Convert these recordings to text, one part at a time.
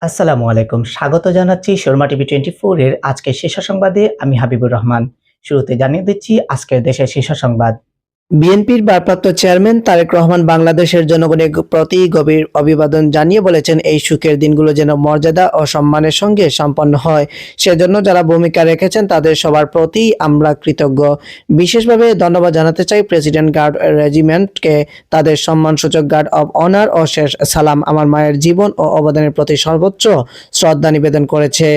আসসালামু আলাইকুম। স্বাগত জানাচ্ছি শর্মা টিভি 24 এর আজকের শীর্ষ সংবাদে। আমি হাবিবুর রহমান। শুরুতে জানিয়ে দিচ্ছি আজকের দেশের শীর্ষ সংবাদ। বিএনপির ভারপ্রাপ্ত চেয়ারম্যান তারেক রহমান বাংলাদেশের জনগণের প্রতি গভীর অভিবাদন জানিয়ে বলেছেন, এই সুখের দিনগুলো যেন মর্যাদা ও সম্মানের সঙ্গে সম্পন্ন হয়, সেজন্য যারা ভূমিকা রেখেছেন তাদের সবার প্রতি আমরা কৃতজ্ঞ। বিশেষভাবে ধন্যবাদ জানাতে চাই প্রেসিডেন্ট গার্ড রেজিমেন্টকে, তাদের সম্মানসূচক গার্ড অব অনার ও শেষ সালাম আমার মায়ের জীবন ও অবদানের প্রতি সর্বোচ্চ শ্রদ্ধা নিবেদন করেছে।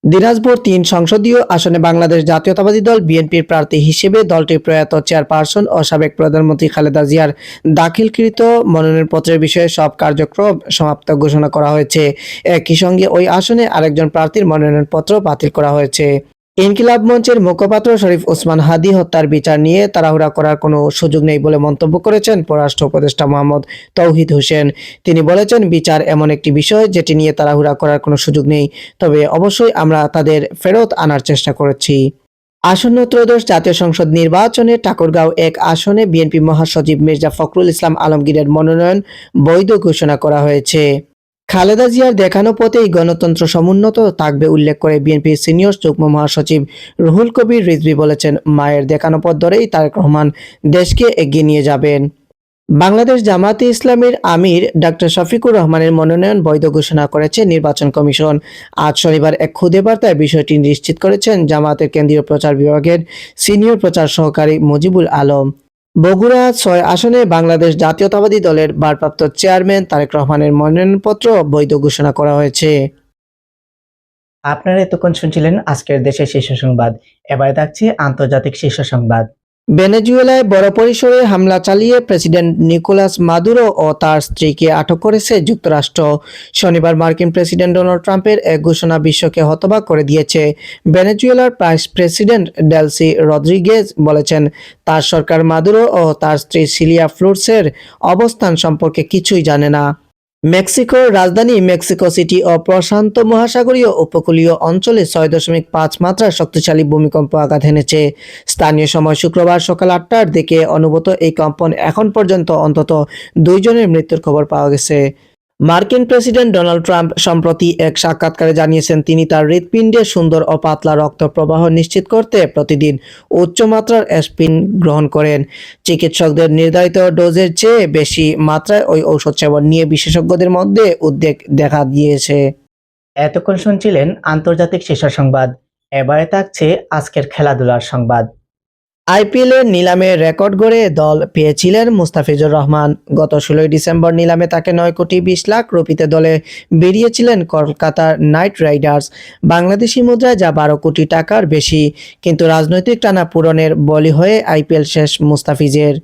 দিনাজপুর ৩ সংসদীয় আসনে বাংলাদেশ জাতীয়তাবাদী দল বিএনপির প্রার্থী হিসেবে দলটির প্রয়াত চেয়ারপারসন ও সাবেক প্রধানমন্ত্রী খালেদা জিয়ার দাখিলকৃত মনোনয়নপত্রের বিষয়ে সব কার্যক্রম সমাপ্ত ঘোষণা করা হয়েছে। একই সঙ্গে ওই আসনে আরেকজন প্রার্থীর মনোনয়নপত্র বাতিল করা হয়েছে। ইনকিলাব মঞ্চের মুখপাত্র শরীফ ওসমান হাদী হত্যার বিচার নিয়ে তাড়াহুড়া করার কোনো সুযোগ নেই বলে মন্তব্য করেছেন পররাষ্ট্র উপদেষ্টা মোহাম্মদ তৌহিদ হোসেন। তিনি বলেছেন, বিচার এমন একটি বিষয় যেটি নিয়ে তাড়াহুড়া করার কোনো সুযোগ নেই, তবে অবশ্যই আমরা তাদের ফেরত আনার চেষ্টা করেছি। আসন্ন ত্রয়োদশ জাতীয় সংসদ নির্বাচনে ঠাকুরগাঁও ১ আসনে বিএনপি মহাসচিব মির্জা ফখরুল ইসলাম আলমগীরের মনোনয়ন বৈধ ঘোষণা করা হয়েছে। খালেদা জিয়ার দেখানো পথেই গণতন্ত্র সমুন্নত থাকবে উল্লেখ করে বিএনপির সিনিয়র যুগ্ম মহাসচিব রুহুল কবির রিজভী বলেছেন, মায়ের দেখানো পথ ধরেই তারেক রহমান দেশকে এগিয়ে নিয়ে যাবেন। বাংলাদেশ জামায়াতে ইসলামীর আমির ডাক্তার শফিকুর রহমানের মনোনয়ন বৈধ ঘোষণা করেছে নির্বাচন কমিশন। আজ শনিবার এক খুদে বার্তায় বিষয়টি নিশ্চিত করেছেন জামায়াতের কেন্দ্রীয় প্রচার বিভাগের সিনিয়র প্রচার সহকারী মুজিবুল আলম। বগুড়া ৬ আসনে বাংলাদেশ জাতীয়তাবাদী দলের ভারপ্রাপ্ত চেয়ারম্যান তারেক রহমানের মনোনয়নপত্র বৈধ ঘোষণা করা হয়েছে। আপনারা এতক্ষণ শুনছিলেন আজকের দেশের শীর্ষ সংবাদ। এবারে থাকছে আন্তর্জাতিক শীর্ষ সংবাদ। ভেনেজুয়েলায় বড় পরিসরে হামলা চালিয়ে প্রেসিডেন্ট নিকোলাস মাদুরো ও তার স্ত্রীকে আটক করেছে যুক্তরাষ্ট্র। শনিবার মার্কিন প্রেসিডেন্ট ডোনাল্ড ট্রাম্পের এক ঘোষণা বিশ্বকে হতবাক করে দিয়েছে। ভেনেজুয়েলার ভাইস প্রেসিডেন্ট ডেলসি রদ্রিগেজ বলেছেন, তার সরকার মাদুরো ও তার স্ত্রী সিলিয়া ফ্লুর্সের অবস্থান সম্পর্কে কিছুই জানে না। মেক্সিকোর রাজধানী মেক্সিকো সিটি ও প্রশান্ত মহাসাগরীয় উপকূলীয় অঞ্চলে ৬.৫ মাত্রার শক্তিশালী ভূমিকম্প আঘাত হেনেছে। স্থানীয় সময় শুক্রবার সকাল ৮টার দিকে অনুভূত এই কম্পন এখন পর্যন্ত অন্তত ২ জনের মৃত্যুর খবর পাওয়া গেছে। মার্কিন প্রেসিডেন্ট ডোনাল্ড ট্রাম্প সম্প্রতি এক সাক্ষাৎকারে জানিয়েছেন, তিনি তার হৃৎপিণ্ডে সুন্দর ও পাতলা রক্ত প্রবাহ নিশ্চিত করতে প্রতিদিন উচ্চমাত্রার অ্যাসপিরিন গ্রহণ করেন। চিকিৎসকদের নির্ধারিত ডোজের চেয়ে বেশি মাত্রায় ওই ঔষধ সেবন নিয়ে বিশেষজ্ঞদের মধ্যে উদ্বেগ দেখা দিয়েছে। এতক্ষণ শুনছিলেন আন্তর্জাতিক শীর্ষ সংবাদ। এবারে থাকছে আজকের খেলাধুলার সংবাদ। আইপিএলের নিলামে রেকর্ড গড়ে দল পেয়েছিলেন মুস্তাফিজুর রহমান। গত ১৬ ডিসেম্বর নিলামে তাকে ৯ কোটি ২০ লাখ রুপিতে দলে বেরিয়েছিলেন কলকাতা নাইট রাইডার্স, বাংলাদেশি মুদ্রায় যা ১২ কোটি টাকার বেশি। কিন্তু রাজনৈতিক টানাপোড়েনের বলি হয়ে আইপিএল শেষ মুস্তাফিজের।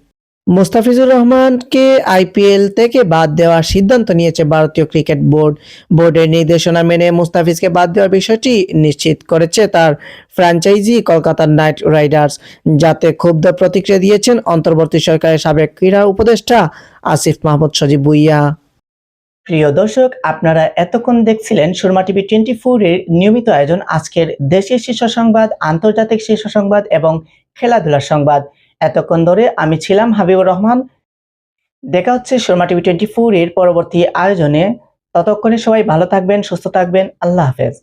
মুস্তাফিজুর রহমানকে আইপিএল থেকে বাদ দেওয়ার সিদ্ধান্ত নিয়েছে ভারতীয় ক্রিকেট বোর্ড। বোর্ডের নির্দেশনা মেনে মুস্তাফিজকে বাদ দেওয়ার বিষয়টি নিশ্চিত করেছে তার ফ্র্যাঞ্চাইজি কলকাতা নাইট রাইডার্স, যাতে ক্ষুব্ধ প্রতিক্রিয়া দিয়েছেন অন্তর্বর্তী সরকারের সাবেক ক্রীড়া উপদেষ্টা আসিফ মাহমুদ সজীব ভুঁইয়া। প্রিয় দর্শক, আপনারা এতক্ষণ দেখছিলেন শর্মা টিভি 24 এর নিয়মিত আয়োজন আজকের দেশের শীর্ষ সংবাদ, আন্তর্জাতিক শীর্ষ সংবাদ এবং খেলাধুলার সংবাদ। এতক্ষণ ধরে আমি ছিলাম হাবিবুর রহমান। দেখা হচ্ছে শর্মা টিভি 24 এর পরবর্তী আয়োজনে। ততক্ষণে সবাই ভালো থাকবেন, সুস্থ থাকবেন। আল্লাহ হাফেজ।